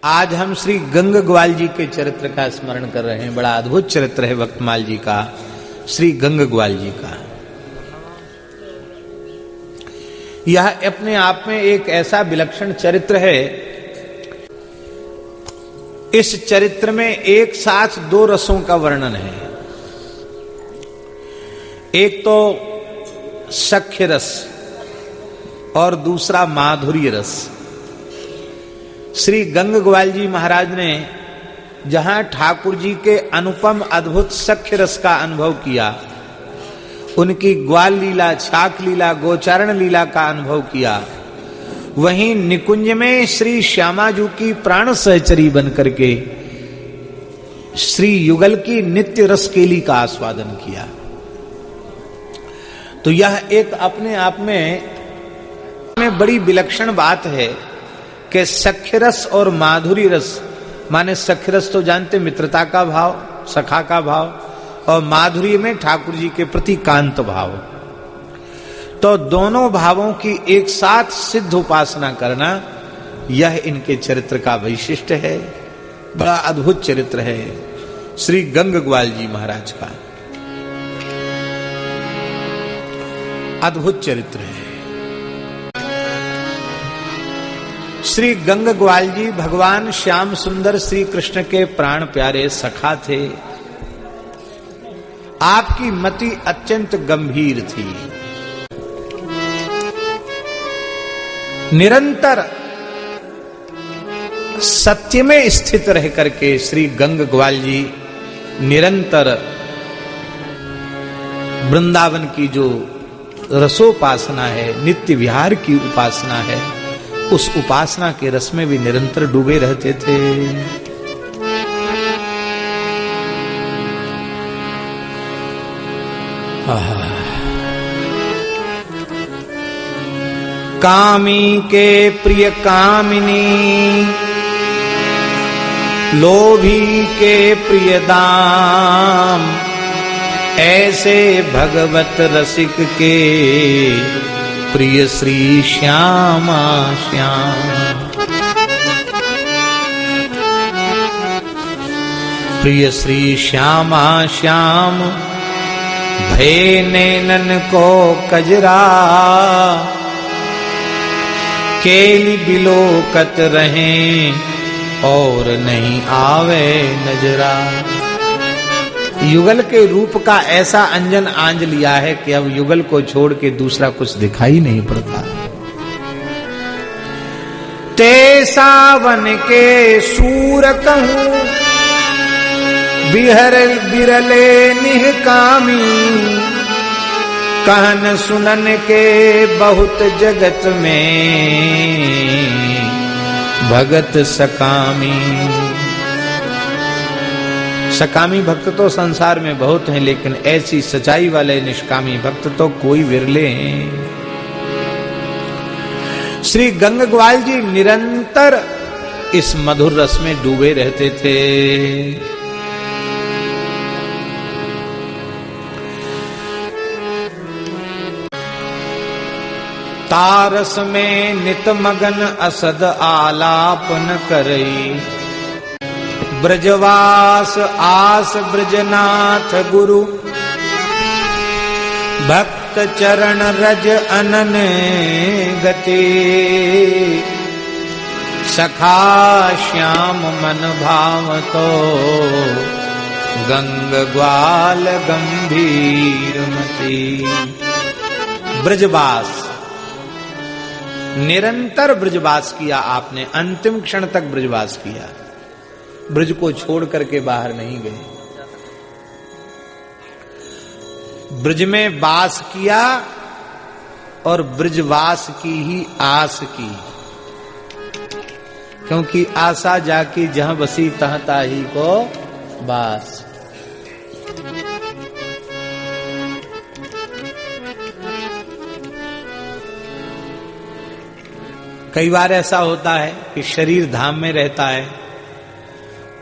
आज हम श्री गंग ग्वाल जी के चरित्र का स्मरण कर रहे हैं। बड़ा अद्भुत चरित्र है भक्तमाल जी का, श्री गंग ग्वाल जी का। यह अपने आप में एक ऐसा विलक्षण चरित्र है। इस चरित्र में एक साथ दो रसों का वर्णन है। एक तो सख्य रस और दूसरा माधुर्य रस। श्री गंग ग्वाल जी महाराज ने जहां ठाकुर जी के अनुपम अद्भुत सख्य रस का अनुभव किया, उनकी ग्वाल लीला, छाक लीला, गोचारण लीला का अनुभव किया, वहीं निकुंज में श्री श्यामाजू की प्राण सहचरी बनकर के श्री युगल की नित्य रस केली का आस्वादन किया। तो यह एक अपने आप में बड़ी विलक्षण बात है कि सख्य रस और माधुरी रस, माने सख्य रस तो जानते मित्रता का भाव, सखा का भाव, और माधुरी में ठाकुर जी के प्रति कांत भाव। तो दोनों भावों की एक साथ सिद्ध उपासना करना, यह इनके चरित्र का वैशिष्ट्य है। बड़ा अद्भुत चरित्र है श्री गंग ग्वाल जी महाराज का, अद्भुत चरित्र है। श्री गंग ग्वाल जी भगवान श्याम सुंदर श्री कृष्ण के प्राण प्यारे सखा थे। आपकी मति अत्यंत गंभीर थी। निरंतर सत्य में स्थित रह करके श्री गंग ग्वाल जी निरंतर वृंदावन की जो रसोपासना है, नित्य विहार की उपासना है, उस उपासना के रस में भी निरंतर डूबे रहते थे। कामी के प्रिय कामिनी, लोभी के प्रिय दाम, ऐसे भगवत रसिक के प्रिय श्री श्यामा श्याम। प्रिय श्री श्यामा श्याम, भय नैनन को कजरा, केली बिलोकत रहें और नहीं आवे नजरा। युगल के रूप का ऐसा अंजन आंज लिया है कि अब युगल को छोड़ के दूसरा कुछ दिखाई नहीं पड़ता। ते सावन के सूर कहूं, बिहर बिरले निहकामी, कहन सुनन के बहुत जगत में, भगत सकामी। सकामी भक्त तो संसार में बहुत हैं, लेकिन ऐसी सच्चाई वाले निष्कामी भक्त तो कोई विरले हैं। श्री गंग ग्वाल जी निरंतर इस मधुर रस में डूबे रहते थे। तारस में नित मगन असद आलापन करई, ब्रजवास आस ब्रजनाथ गुरु, भक्त चरण रज अनन गति, सखा श्याम मन भाव तो, गंग ग्वाल गंभीर मति। ब्रजवास, निरंतर ब्रजवास किया आपने, अंतिम क्षण तक ब्रजवास किया। ब्रज को छोड़ करके बाहर नहीं गए, ब्रज में वास किया और ब्रजवास की ही आस की, क्योंकि आशा जाकी जहां बसी तहां ताही को बास। कई बार ऐसा होता है कि शरीर धाम में रहता है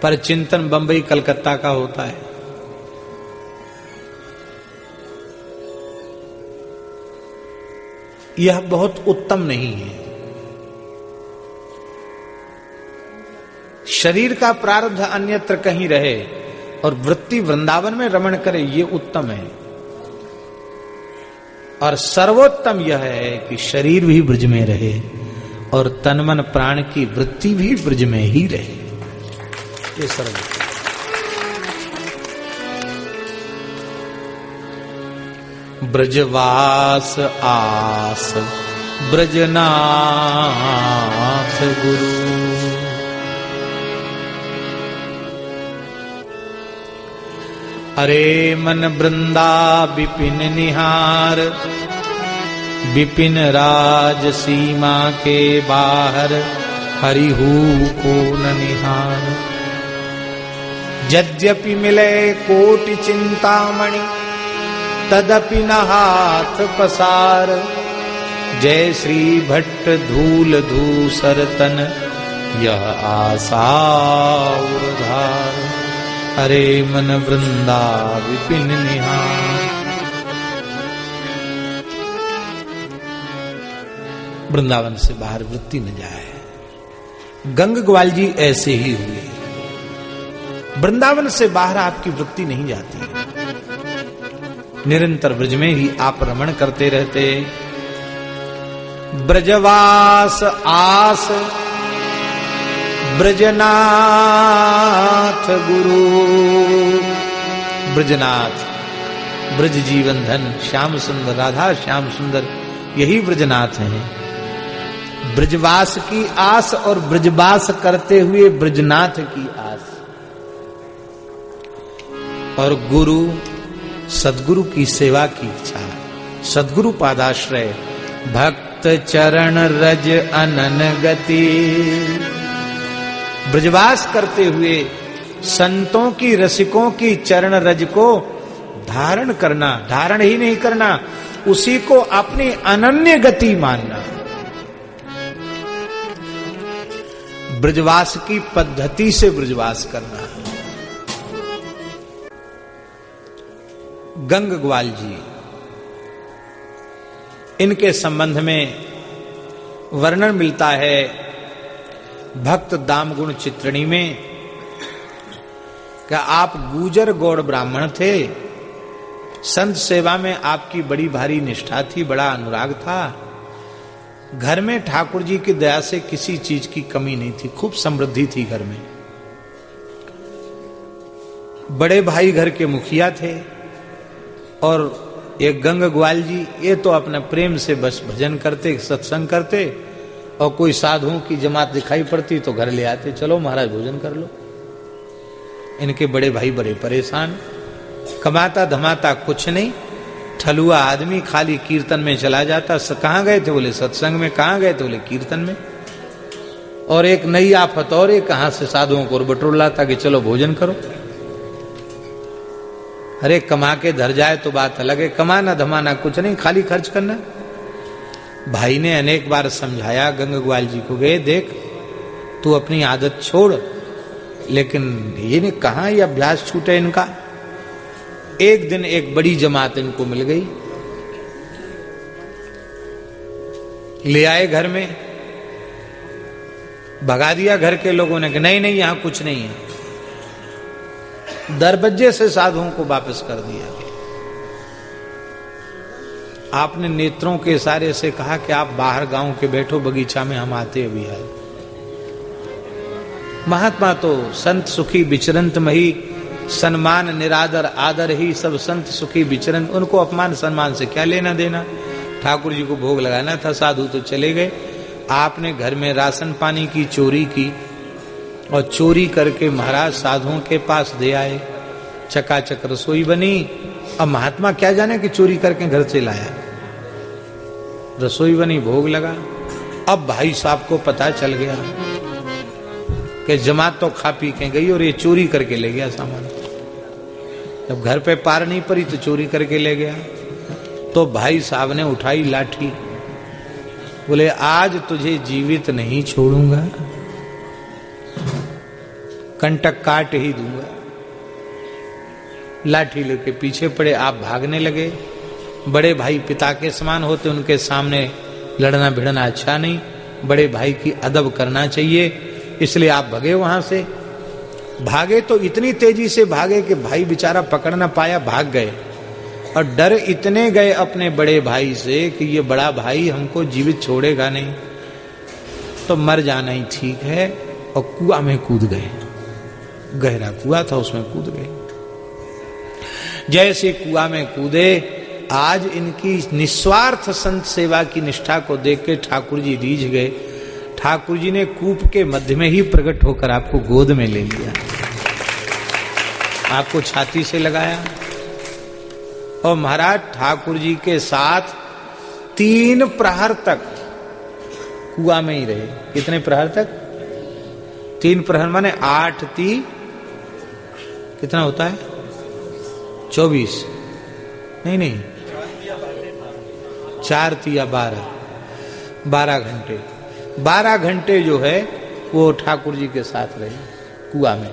पर चिंतन बंबई कलकत्ता का होता है। यह बहुत उत्तम नहीं है। शरीर का प्रारब्ध अन्यत्र कहीं रहे और वृत्ति वृंदावन में रमण करे, ये उत्तम है। और सर्वोत्तम यह है कि शरीर भी ब्रज में रहे और तन मन प्राण की वृत्ति भी ब्रज में ही रहे। ये सर्वोत्तम। ब्रजवास आस ब्रजनाथ गुरु, अरे मन वृंदा विपिन निहार, विपिन राज सीमा के बाहर हरिहू को न निहार। यद्यपि मिले कोटि चिंतामणि, तदपि न हाथ पसार। जय श्री भट्ट धूल धूसर तन, यह आशा उधार। हरे मन वृंदा विपिन निहार। वृंदावन से बाहर वृत्ति न जाए। गंग ग्वाल जी ऐसे ही हुए। वृंदावन से बाहर आपकी वृत्ति नहीं जाती, निरंतर ब्रज में ही आप रमण करते रहते। ब्रजवास आस ब्रजनाथ गुरु, ब्रजनाथ ब्रज जीवन धन श्याम सुंदर, राधा श्याम सुंदर यही ब्रजनाथ हैं। ब्रजवास की आस और ब्रजवास करते हुए ब्रजनाथ की आस, और गुरु सदगुरु की सेवा की इच्छा। सदगुरु पादाश्रय भक्त चरण रज अनन गति। ब्रजवास करते हुए संतों की रसिकों की चरण रज को धारण करना, धारण ही नहीं करना, उसी को अपनी अनन्य गति मानना। ब्रजवास की पद्धति से ब्रजवास करना। गंग ग्वाल जी, इनके संबंध में वर्णन मिलता है भक्त दामगुण चित्रणी में कि आप गुजर गौड़ ब्राह्मण थे। संत सेवा में आपकी बड़ी भारी निष्ठा थी, बड़ा अनुराग था। घर में ठाकुर जी की दया से किसी चीज की कमी नहीं थी, खूब समृद्धि थी घर में। बड़े भाई घर के मुखिया थे और एक गंग ग्वाल जी, ये तो अपना प्रेम से बस भजन करते, सत्संग करते, और कोई साधुओं की जमात दिखाई पड़ती तो घर ले आते, चलो महाराज भोजन कर लो। इनके बड़े भाई बड़े परेशान, कमाता धमाता कुछ नहीं, ठलुआ आदमी, खाली कीर्तन में चला जाता। कहाँ गए थे? बोले सत्संग में। कहाँ गए थे? बोले कीर्तन में। और एक नई आफत और एक, कहां से साधुओं को बटोर लाता कि चलो भोजन करो। अरे कमा के धर जाए तो बात अलग है, कमाना धमाना कुछ नहीं, खाली खर्च करना। भाई ने अनेक बार समझाया गंग ग्वाल जी को, गए देख तू अपनी आदत छोड़, लेकिन ये ने कहां ये अभ्यास छूटे इनका। एक दिन एक बड़ी जमात इनको मिल गई, ले आए घर में, भगा दिया घर के लोगों ने कि नहीं नहीं यहां कुछ नहीं है। दरबज्जे से साधुओं को वापस कर दिया। आपने नेत्रों के इशारे से कहा कि आप बाहर गांव के बैठो बगीचा में, हम आते अभी आए। महात्मा तो संत सुखी विचरंत मही, सम्मान निरादर आदर ही सब संत सुखी विचरण, उनको अपमान सम्मान से क्या लेना देना। ठाकुर जी को भोग लगाना था, साधु तो चले गए। आपने घर में राशन पानी की चोरी की और चोरी करके महाराज साधुओं के पास दे आए। चकाचक रसोई बनी। अब महात्मा क्या जाने कि चोरी करके घर से लाया। रसोई बनी, भोग लगा। अब भाई साहब को पता चल गया कि जमात तो खा पी के गई और ये चोरी करके ले गया सामान। जब घर पे पार नहीं पड़ी तो चोरी करके ले गया। तो भाई साहब ने उठाई लाठी, बोले आज तुझे जीवित नहीं छोड़ूंगा, कंटक काट ही दूंगा। लाठी लेके पीछे पड़े, आप भागने लगे। बड़े भाई पिता के समान होते, उनके सामने लड़ना भिड़ना अच्छा नहीं, बड़े भाई की अदब करना चाहिए। इसलिए आप भगे वहां से। भागे तो इतनी तेजी से भागे कि भाई बेचारा पकड़ ना पाया, भाग गए। और डर इतने गए अपने बड़े भाई से कि ये बड़ा भाई हमको जीवित छोड़ेगा नहीं, तो मर जाना ही ठीक है। और कुआं में कूद गए, गहरा कुआं था उसमें कूद गए। जैसे कुआं में कूदे, आज इनकी निस्वार्थ संत सेवा की निष्ठा को देख के ठाकुर जी रीझ गए। ठाकुर जी ने कूप के मध्य में ही प्रकट होकर आपको गोद में ले लिया, आपको छाती से लगाया। और महाराज ठाकुर जी के साथ 3 प्रहर तक कुआं में ही रहे। कितने प्रहर तक? 3 प्रहर माने 8 ती कितना होता है? 24 नहीं 4 तिया 12 घंटे। 12 घंटे जो है वो ठाकुर जी के साथ रहे कुआं में।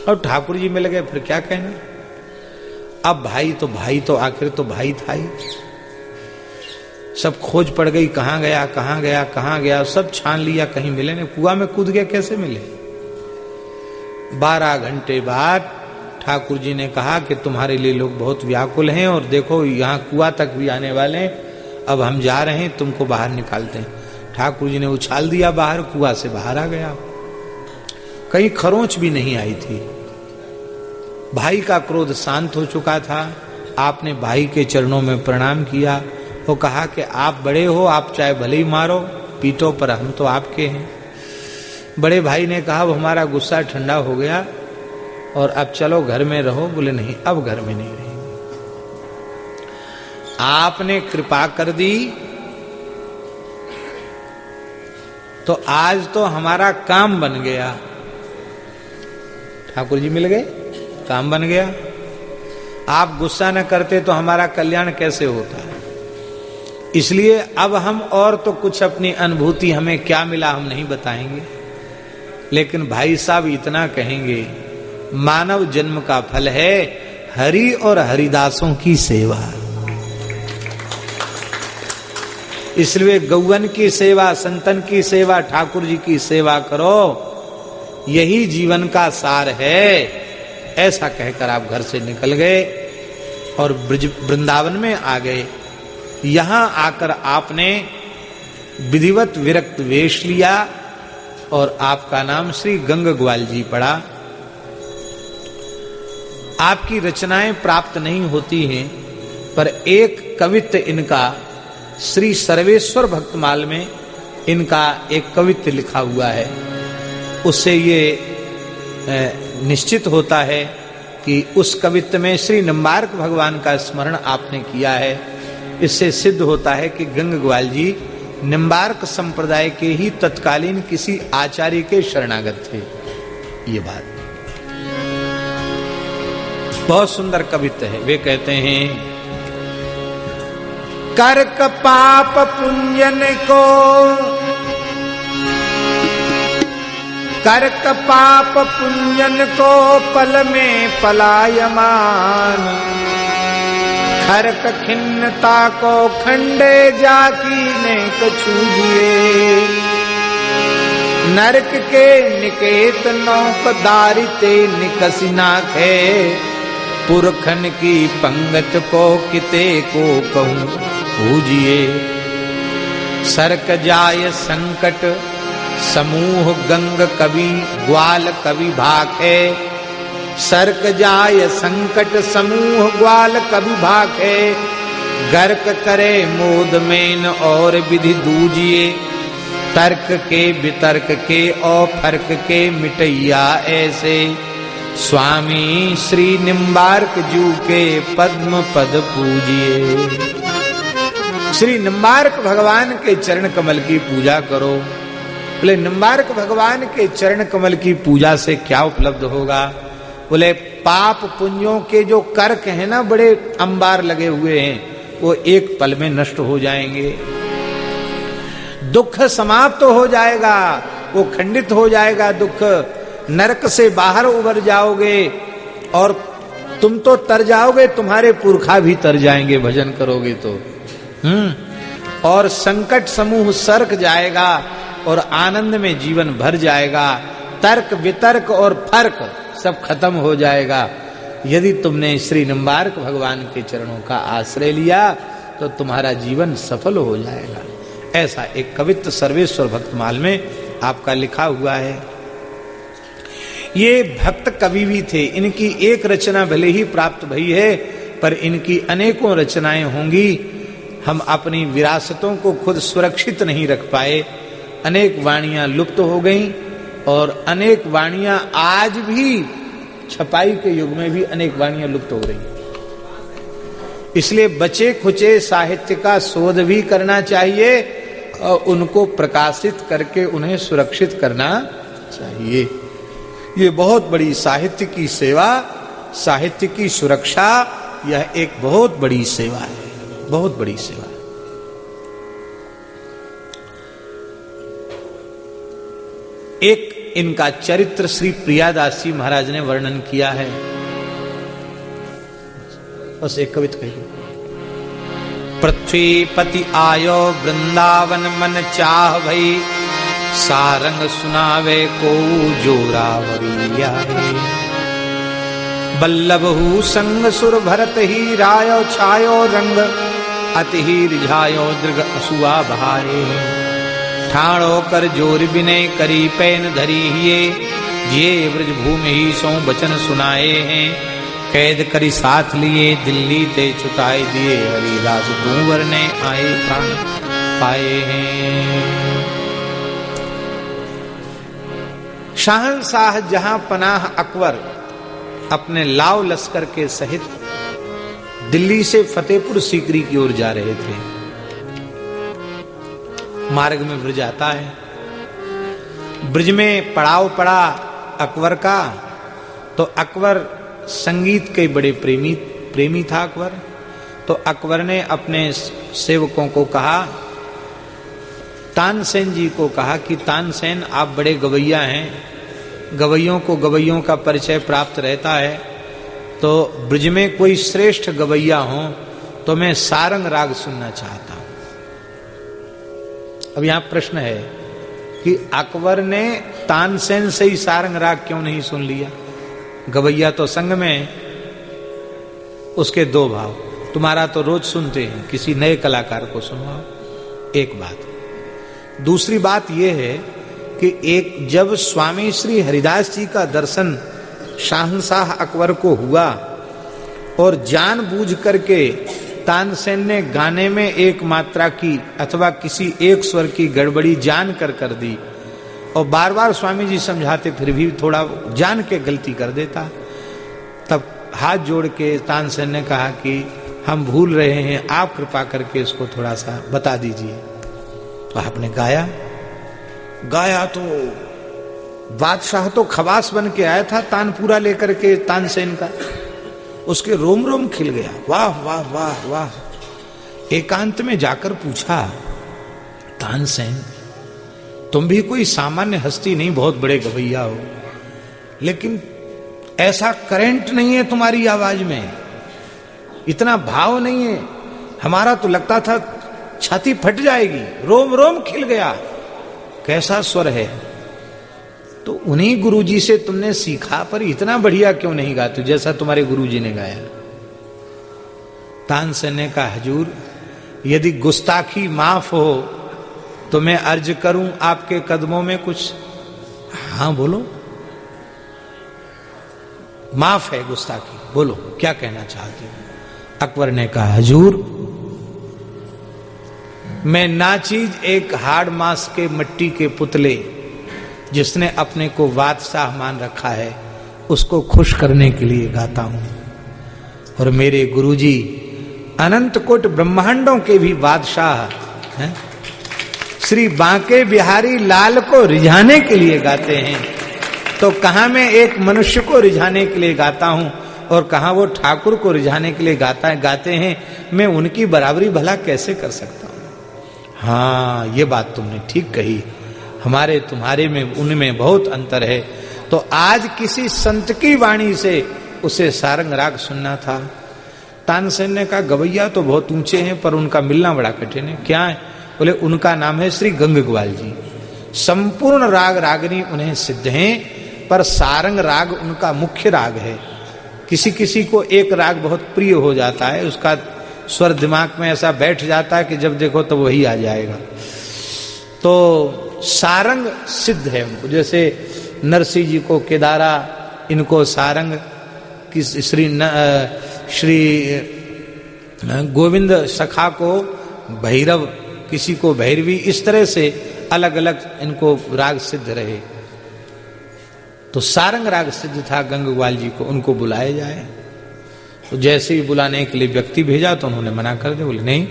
और ठाकुर जी में लगे, फिर क्या कहना। अब भाई तो आखिर तो भाई था ही। सब खोज पड़ गई, कहां गया, सब छान लिया, कहीं मिले नहीं। कुआं में कूद गया, कैसे मिले? 12 घंटे बाद ठाकुर जी ने कहा कि तुम्हारे लिए लोग बहुत व्याकुल हैं, और देखो यहाँ कुआं तक भी आने वाले हैं, अब हम जा रहे हैं, तुमको बाहर निकालते हैं। ठाकुर जी ने उछाल दिया बाहर, कुआं से बाहर आ गया। कहीं खरोंच भी नहीं आई थी। भाई का क्रोध शांत हो चुका था। आपने भाई के चरणों में प्रणाम किया। वो कहा कि आप बड़े हो, आप चाहे भले ही मारो पीटो, पर हम तो आपके हैं। बड़े भाई ने कहा, वो हमारा गुस्सा ठंडा हो गया और अब चलो घर में रहो। बोले नहीं, अब घर में नहीं रहेंगे। आपने कृपा कर दी तो आज तो हमारा काम बन गया। ठाकुर जी मिल गए, काम बन गया। आप गुस्सा न करते तो हमारा कल्याण कैसे होता। इसलिए अब हम और तो कुछ अपनी अनुभूति हमें क्या मिला हम नहीं बताएंगे, लेकिन भाई साहब इतना कहेंगे, मानव जन्म का फल है हरि और हरिदासों की सेवा। इसलिए गौवन की सेवा, संतन की सेवा, ठाकुर जी की सेवा करो, यही जीवन का सार है। ऐसा कहकर आप घर से निकल गए और वृंदावन में आ गए। यहां आकर आपने विधिवत विरक्त वेश लिया और आपका नाम श्री गंग ग्वाल जी पड़ा। आपकी रचनाएं प्राप्त नहीं होती हैं, पर एक कवित्त इनका श्री सर्वेश्वर भक्तमाल में इनका एक कवित्त लिखा हुआ है। उससे ये निश्चित होता है कि उस कवित्त में श्री निम्बार्क भगवान का स्मरण आपने किया है। इससे सिद्ध होता है कि गंग ग्वाल जी निम्बार्क संप्रदाय के ही तत्कालीन किसी आचार्य के शरणागत थे। ये बात बहुत सुंदर कवित्त है। वे कहते हैं, कर्क पाप पुंजन को, कर्क पाप पुंजन को पल में पलायमान, खरक खिन्नता को खंडे जाकी ने कछूजिए, नरक के निकेत नौक दारिते निकसी नाखे, पुरखन की पंगत को किते को कहूं पूजिए, सरक जाय संकट समूह गंग कवि ग्वाल कवि भाखे, सरक जाय संकट समूह ग्वाल कवि भाखे, गर्क करे मोद मेन और विधि दूजिए, तर्क के वितर्क के और फर्क के मिटैया ऐसे, स्वामी श्री निम्बार्क जू के पद्म पद पूजिए। श्री निम्बार्क भगवान के चरण कमल की पूजा करो। बोले निम्बार्क भगवान के चरण कमल की पूजा से क्या उपलब्ध होगा? बोले पाप पुण्यों के जो कर्क हैं ना, बड़े अंबार लगे हुए हैं, वो एक पल में नष्ट हो जाएंगे। दुख समाप्त हो जाएगा, वो खंडित हो जाएगा दुख। नरक से बाहर उबर जाओगे और तुम तो तर जाओगे, तुम्हारे पुरखा भी तर जाएंगे भजन करोगे तो। और संकट समूह सरक जाएगा और आनंद में जीवन भर जाएगा। तर्क वितर्क और फर्क सब खत्म हो जाएगा। यदि तुमने श्री निम्बार्क भगवान के चरणों का आश्रय लिया तो तुम्हारा जीवन सफल हो जाएगा। ऐसा एक कवित्व सर्वेश्वर भक्तमाल में आपका लिखा हुआ है। ये भक्त कवि भी थे। इनकी एक रचना भले ही प्राप्त भई है, पर इनकी अनेकों रचनाएं होंगी। हम अपनी विरासतों को खुद सुरक्षित नहीं रख पाए। अनेक वाणियां लुप्त हो गईं और अनेक वाणियां आज भी छपाई के युग में भी अनेक वाणियां लुप्त हो रही। इसलिए बचे खुचे साहित्य का शोध भी करना चाहिए और उनको प्रकाशित करके उन्हें सुरक्षित करना चाहिए। ये बहुत बड़ी साहित्य की सेवा, साहित्य की सुरक्षा, यह एक बहुत बड़ी सेवा है, बहुत बड़ी सेवा। एक इनका चरित्र श्री प्रियादास जी महाराज ने वर्णन किया है। बस एक कविता कही। पृथ्वीपति आयो वृंदावन मन चाह भई, सारंग सुनावे को जोरावरी आए। बल्लभहु संग सुर भरत ही रायो छायो रंग, अति ही रिझायो दृग असुआ भाए। ठाणो कर जोर विनय करी पैन धरी हिये, जिये ब्रज भूमि ही सो बचन सुनाए हैं। कैद करी साथ लिए दिल्ली ते छुटाए दिए, हरिदास दूंवर ने आए प्राण पाए हैं। शहंशाह जहां पनाह अकबर अपने लाव लश्कर के सहित दिल्ली से फतेहपुर सीकरी की ओर जा रहे थे। मार्ग में ब्रज आता है। ब्रज में पड़ाव पड़ा अकबर का, तो अकबर संगीत के बड़े प्रेमी था अकबर। तो अकबर ने अपने सेवकों को कहा, तानसेन जी को कहा कि तानसेन आप बड़े गवैया हैं, गवैयों को गवैयों का परिचय प्राप्त रहता है, तो ब्रज में कोई श्रेष्ठ गवैया हो तो मैं सारंग राग सुनना चाहता हूं। अब यहां प्रश्न है कि अकबर ने तानसेन से ही सारंग राग क्यों नहीं सुन लिया? गवैया तो संग में। उसके दो भाव, तुम्हारा तो रोज सुनते हैं, किसी नए कलाकार को सुनवाओ, एक बात। दूसरी बात यह है कि एक जब स्वामी श्री हरिदास जी का दर्शन शाहनशाह अकबर को हुआ और जानबूझ करके तानसेन ने गाने में एक मात्रा की अथवा किसी एक स्वर की गड़बड़ी जान कर दी, और बार बार स्वामी जी समझाते फिर भी थोड़ा जान के गलती कर देता, तब हाथ जोड़ के तानसेन ने कहा कि हम भूल रहे हैं, आप कृपा करके इसको थोड़ा सा बता दीजिए। तो आपने गाया तो बादशाह तो खवास बन के आया था तानपूरा लेकर के तानसेन का, उसके रोम रोम खिल गया, वाह वाह वाह वाह। एकांत में जाकर पूछा, तानसेन तुम भी कोई सामान्य हस्ती नहीं, बहुत बड़े गवैया हो, लेकिन ऐसा करंट नहीं है तुम्हारी आवाज में, इतना भाव नहीं है। हमारा तो लगता था छाती फट जाएगी, रोम रोम खिल गया, कैसा स्वर है। तो उन्हीं गुरुजी से तुमने सीखा, पर इतना बढ़िया क्यों नहीं गाते जैसा तुम्हारे गुरुजी ने गाया? तानसेन ने कहा, हुजूर यदि गुस्ताखी माफ हो तो मैं अर्ज करूं आपके कदमों में कुछ। हाँ बोलो, माफ है गुस्ताखी, बोलो क्या कहना चाहते हो? अकबर ने कहा, हुजूर मैं नाचीज एक हाड़ मांस के मिट्टी के पुतले जिसने अपने को बादशाह मान रखा है, उसको खुश करने के लिए गाता हूं। और मेरे गुरुजी अनंत कोट ब्रह्मांडों के भी बादशाह हैं, श्री बांके बिहारी लाल को रिझाने के लिए गाते हैं। तो कहां मैं एक मनुष्य को रिझाने के लिए गाता हूं और कहां वो ठाकुर को रिझाने के लिए गाते हैं, मैं उनकी बराबरी भला कैसे कर सकता हूं? हाँ, ये बात तुमने ठीक कही, हमारे तुम्हारे में उनमें बहुत अंतर है। तो आज किसी संत की वाणी से उसे सारंग राग सुनना था। तानसेन ने कहा, गवैया तो बहुत ऊंचे हैं पर उनका मिलना बड़ा कठिन है। क्या है? बोले उनका नाम है श्री गंगग्वाल जी। संपूर्ण राग रागनी उन्हें सिद्ध हैं, पर सारंग राग उनका मुख्य राग है। किसी किसी को एक राग बहुत प्रिय हो जाता है, उसका स्वर दिमाग में ऐसा बैठ जाता है कि जब देखो तो वही आ जाएगा। तो सारंग सिद्ध है उनको, जैसे नरसिंह जी को केदारा, इनको सारंग, श्री गोविंद सखा को भैरव, किसी को भैरवी, इस तरह से अलग अलग इनको राग सिद्ध रहे। तो सारंग राग सिद्ध था गंगग्वाल जी को, उनको बुलाया जाए। तो जैसे ही बुलाने के लिए व्यक्ति भेजा तो उन्होंने मना कर दिया, बोले नहीं,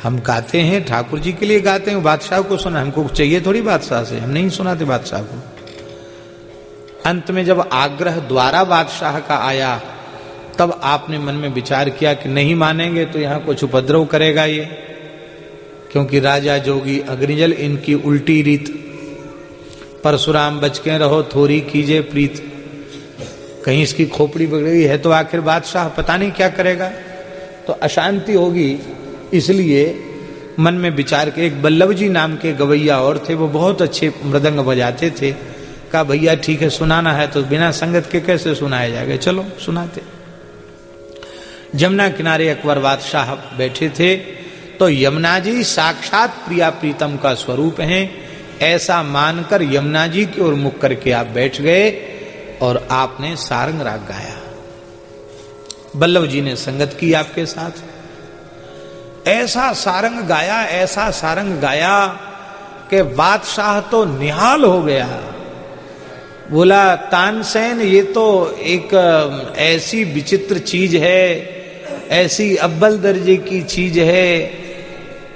हम गाते हैं ठाकुर जी के लिए गाते हैं, बादशाह को सुना, हमको चाहिए थोड़ी बादशाह से, हम नहीं सुनाते बादशाह को। अंत में जब आग्रह द्वारा बादशाह का आया, तब आपने मन में विचार किया कि नहीं मानेंगे तो यहां कुछ उपद्रव करेगा ये, क्योंकि राजा जोगी अग्निजल इनकी उल्टी रीत, परशुराम बच के रहो थोड़ी कीजिए प्रीत, कहीं इसकी खोपड़ी बिगड़ गई है तो आखिर बादशाह पता नहीं क्या करेगा, तो अशांति होगी। इसलिए मन में विचार के, एक बल्लभ जी नाम के गवैया और थे, वो बहुत अच्छे मृदंग बजाते थे। कहा भैया ठीक है, सुनाना है तो बिना संगत के कैसे सुनाया जाएगा, चलो सुनाते। जमुना किनारे अकबर बादशाह बैठे थे, तो यमुना जी साक्षात प्रिया प्रीतम का स्वरूप हैं, ऐसा मानकर यमुना जी की ओर मुख करके आप बैठ गए और आपने सारंग राग गाया। बल्लभ जी ने संगत की आपके साथ, ऐसा सारंग गाया, ऐसा सारंग गाया कि बादशाह तो निहाल हो गया। बोला तानसेन, ये तो एक ऐसी विचित्र चीज है, ऐसी अव्वल दर्जे की चीज है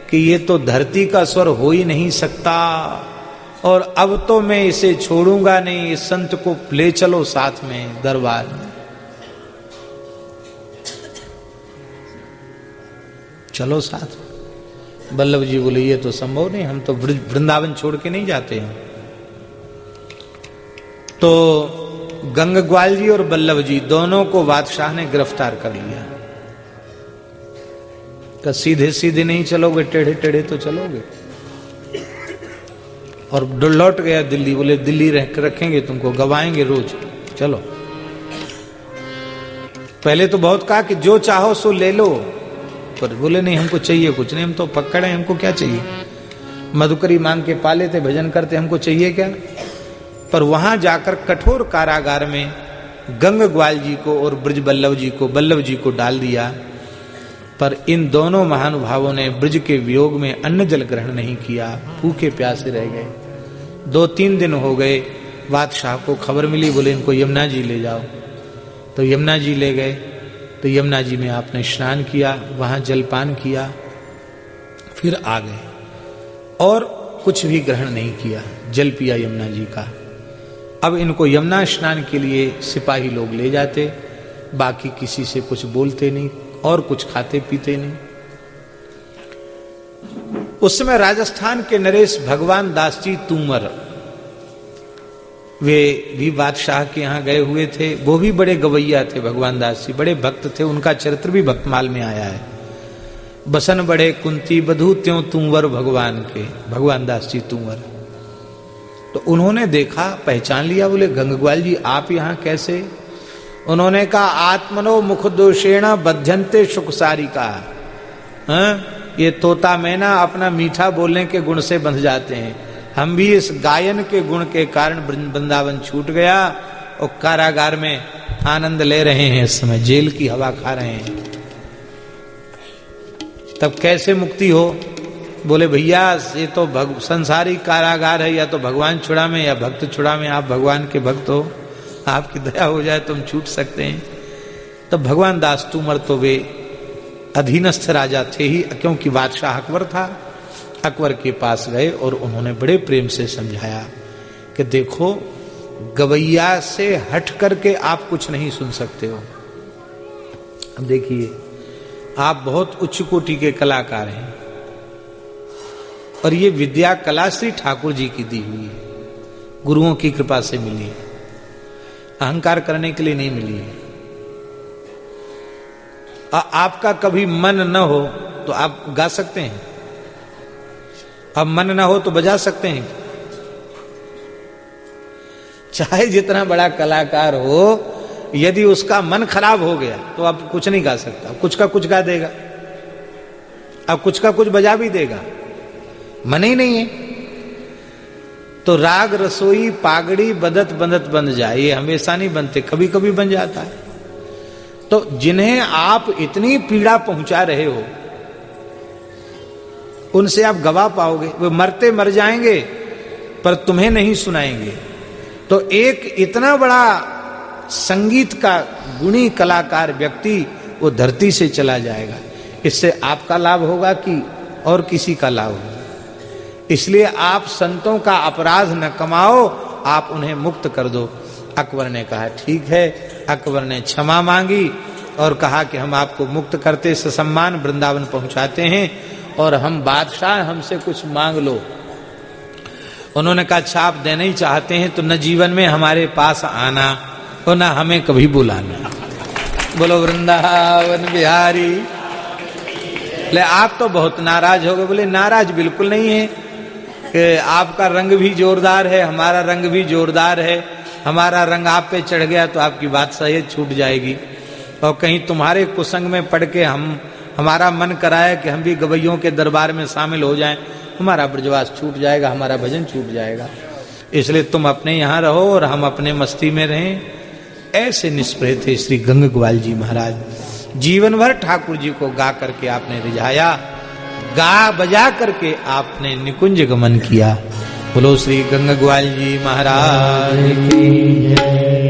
कि ये तो धरती का स्वर हो ही नहीं सकता, और अब तो मैं इसे छोड़ूंगा नहीं, इस संत को ले चलो साथ में दरबार में। चलो साथ। बल्लभ जी बोले ये तो संभव नहीं, हम तो वृंदावन छोड़ के नहीं जाते हैं। तो गंगग्वाल जी और बल्लभ जी दोनों को बादशाह ने गिरफ्तार कर लिया। तो सीधे सीधे नहीं चलोगे, टेढ़े टेढ़े तो चलोगे। और लौट गया दिल्ली, बोले दिल्ली रखेंगे तुमको, गवाएंगे रोज, चलो। पहले तो बहुत कहा कि जो चाहो सो ले लो, पर बोले नहीं हमको चाहिए कुछ नहीं, हम तो पक्कड़ हैं, हमको क्या चाहिए। मधुकरी मांग के पाले थे, भजन करते, हमको चाहिए क्या। पर वहां जाकर कठोर कारागार में गंगग्वाल जी को और ब्रज बल्लभ जी को डाल दिया। पर इन दोनों महानुभावों ने ब्रज के वियोग में अन्न जल ग्रहण नहीं किया, भूखे प्यासे रह गए। 2-3 दिन हो गए, बादशाह को खबर मिली, बोले इनको यमुना जी ले जाओ। तो यमुना जी ले गए। तो यमुना जी में आपने स्नान किया, वहां जलपान किया, फिर आ गए और कुछ भी ग्रहण नहीं किया, जल पिया यमुना जी का। अब इनको यमुना स्नान के लिए सिपाही लोग ले जाते, बाकी किसी से कुछ बोलते नहीं और कुछ खाते पीते नहीं। उस समय राजस्थान के नरेश भगवान दास जी तूमर, वे भी बादशाह के यहाँ गए हुए थे। वो भी बड़े गवैया थे, भगवान दास जी बड़े भक्त थे, उनका चरित्र भी भक्तमाल में आया है। बसन बड़े कुंती बधू त्यों तूंवर भगवान के, भगवान दास जी तूंवर। तो उन्होंने देखा, पहचान लिया, बोले गंगग्वाल जी आप यहाँ कैसे। उन्होंने कहा आत्मनो मुख दोषेण बध्यंते शुकसारी का, ये तोता मैना अपना मीठा बोलने के गुण से बंध जाते हैं, हम भी इस गायन के गुण के कारण वृंदावन छूट गया और कारागार में आनंद ले रहे हैं, इस समय जेल की हवा खा रहे हैं। तब कैसे मुक्ति हो। बोले भैया ये तो संसारी कारागार है, या तो भगवान छुड़ा में या भक्त छुड़ा में, आप भगवान के भक्त हो, आपकी दया हो जाए तो हम छूट सकते हैं। तब भगवान दास तूमर तो वे अधीनस्थ राजा थे ही, क्योंकि बादशाह अकबर था। अकबर के पास गए और उन्होंने बड़े प्रेम से समझाया कि देखो गवैया से हट करके आप कुछ नहीं सुन सकते हो। अब देखिए आप बहुत उच्च कोटि के कलाकार हैं और ये विद्या कला श्री ठाकुर जी की दी हुई है, गुरुओं की कृपा से मिली है, अहंकार करने के लिए नहीं मिली है। आपका कभी मन न हो तो आप गा सकते हैं, अब मन ना हो तो बजा सकते हैं? चाहे जितना बड़ा कलाकार हो, यदि उसका मन खराब हो गया तो अब कुछ नहीं गा सकता। कुछ का कुछ गा देगा, अब कुछ का कुछ बजा भी देगा, मन ही नहीं है। तो राग रसोई पागड़ी बदत बंदत बन जाए, ये हमेशा नहीं बनते, कभी कभी बन जाता है। तो जिन्हें आप इतनी पीड़ा पहुंचा रहे हो, उनसे आप गवा पाओगे? वो मरते मर जाएंगे पर तुम्हें नहीं सुनाएंगे। तो एक इतना बड़ा संगीत का गुणी कलाकार व्यक्ति वो धरती से चला जाएगा। इससे आपका लाभ होगा कि और किसी का लाभ होगा? इसलिए आप संतों का अपराध न कमाओ, आप उन्हें मुक्त कर दो। अकबर ने कहा ठीक है। अकबर ने क्षमा मांगी और कहा कि हम आपको मुक्त करते ससम्मान वृंदावन पहुंचाते हैं, और हम बादशाह, हमसे कुछ मांग लो। उन्होंने कहा अच्छा आप देना ही चाहते हैं तो न जीवन में हमारे पास आना और न हमें कभी बुलाना। बोलो वृंदावन बिहारी। ले आप तो बहुत नाराज हो गए। बोले नाराज बिल्कुल नहीं है, कि आपका रंग भी जोरदार है, हमारा रंग भी जोरदार है। हमारा रंग आप पे चढ़ गया तो आपकी बात सही छूट जाएगी, और कहीं तुम्हारे कुसंग में पड़ के हमारा मन कराया कि हम भी गवैयों के दरबार में शामिल हो जाएं, हमारा ब्रजवास छूट जाएगा, हमारा भजन छूट जाएगा। इसलिए तुम अपने यहाँ रहो और हम अपने मस्ती में रहें। ऐसे निष्प्रह थे श्री गंग ग्वाल जी महाराज। जीवन भर ठाकुर जी को गा करके आपने रिझाया, गा बजा करके आपने निकुंज गमन किया। बोलो श्री गंग ग्वाल जी महाराज की जय।